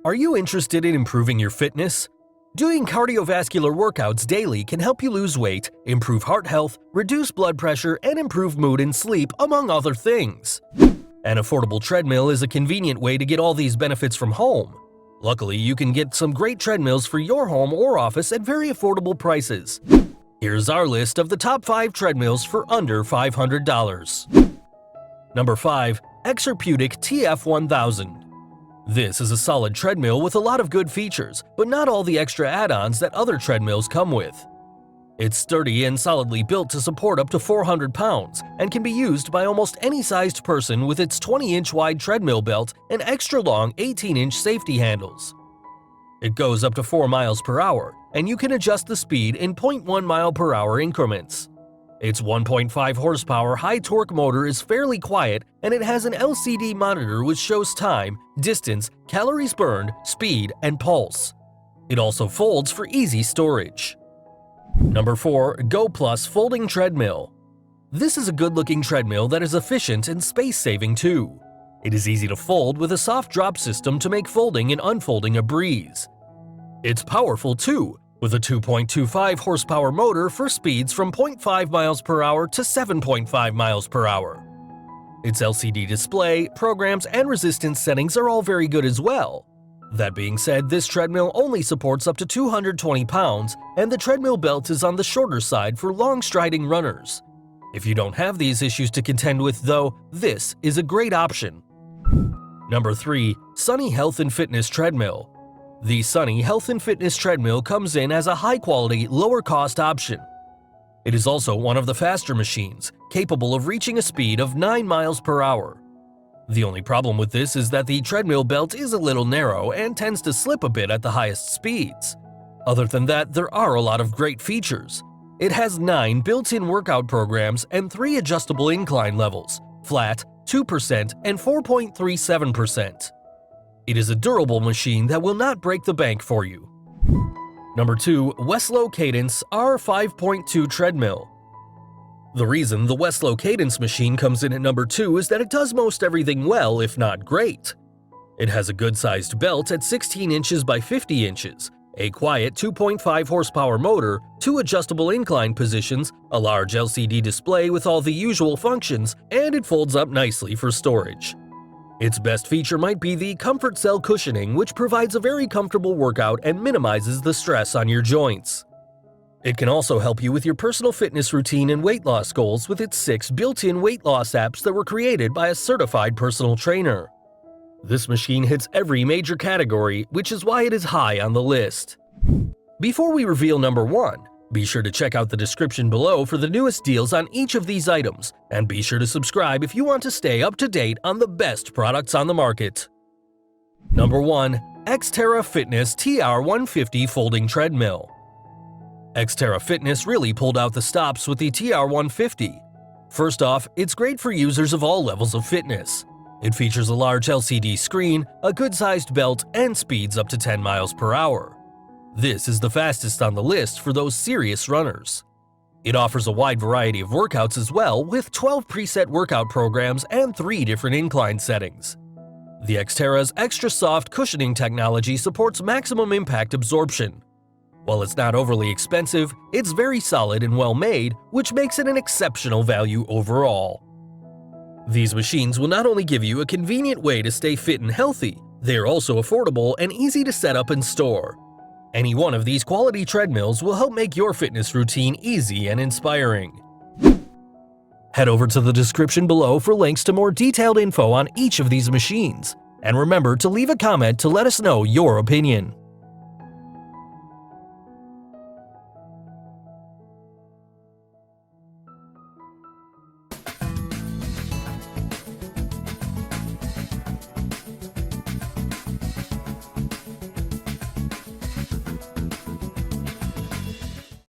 Are you interested in improving your fitness? Doing cardiovascular workouts daily can help you lose weight, improve heart health, reduce blood pressure, and improve mood and sleep, among other things. An affordable treadmill is a convenient way to get all these benefits from home. Luckily, you can get some great treadmills for your home or office at very affordable prices. Here's our list of the top 5 treadmills for under $500. Number 5. Exerpeutic TF1000. This is a solid treadmill with a lot of good features, but not all the extra add-ons that other treadmills come with. It's sturdy and solidly built to support up to 400 pounds and can be used by almost any sized person with its 20-inch wide treadmill belt and extra long 18-inch safety handles. It goes up to 4 miles per hour, and you can adjust the speed in 0.1 mile per hour increments. Its 1.5 horsepower high-torque motor is fairly quiet, and it has an LCD monitor which shows time, distance, calories burned, speed, and pulse. It also folds for easy storage. Number 4. Goplus Folding Treadmill. This is a good-looking treadmill that is efficient and space-saving too. It is easy to fold with a soft drop system to make folding and unfolding a breeze. It's powerful too, with a 2.25 horsepower motor for speeds from 0.5 miles per hour to 7.5 miles per hour. Its LCD display, programs, and resistance settings are all very good as well. That being said, this treadmill only supports up to 220 pounds, and the treadmill belt is on the shorter side for long striding runners. If you don't have these issues to contend with though, this is a great option. Number 3. Sunny Health and Fitness Treadmill. The Sunny Health and Fitness Treadmill comes in as a high-quality, lower-cost option. It is also one of the faster machines, capable of reaching a speed of 9 miles per hour. The only problem with this is that the treadmill belt is a little narrow and tends to slip a bit at the highest speeds. Other than that, there are a lot of great features. It has 9 built-in workout programs and 3 adjustable incline levels, flat, 2%, and 4.37%. It is a durable machine that will not break the bank for you. Number 2. Weslo Cadence R5.2 Treadmill. The reason the Weslo Cadence machine comes in at number 2 is that it does most everything well, if not great. It has a good-sized belt at 16 inches by 50 inches, a quiet 2.5 horsepower motor, 2 adjustable incline positions, a large LCD display with all the usual functions, and it folds up nicely for storage. Its best feature might be the Comfort Cell cushioning, which provides a very comfortable workout and minimizes the stress on your joints. It can also help you with your personal fitness routine and weight loss goals with its 6 built-in weight loss apps that were created by a certified personal trainer. This machine hits every major category, which is why it is high on the list. Before we reveal number 1, be sure to check out the description below for the newest deals on each of these items, and be sure to subscribe if you want to stay up to date on the best products on the market. Number 1. Xterra Fitness TR150 Folding Treadmill. Xterra Fitness really pulled out the stops with the TR150. First off, it's great for users of all levels of fitness. It features a large LCD screen, a good-sized belt, and speeds up to 10 miles per hour. This is the fastest on the list for those serious runners. It offers a wide variety of workouts as well, with 12 preset workout programs and 3 different incline settings. The Xterra's extra soft cushioning technology supports maximum impact absorption. While it's not overly expensive, it's very solid and well made, which makes it an exceptional value overall. These machines will not only give you a convenient way to stay fit and healthy, they are also affordable and easy to set up and store. Any one of these quality treadmills will help make your fitness routine easy and inspiring. Head over to the description below for links to more detailed info on each of these machines. And remember to leave a comment to let us know your opinion.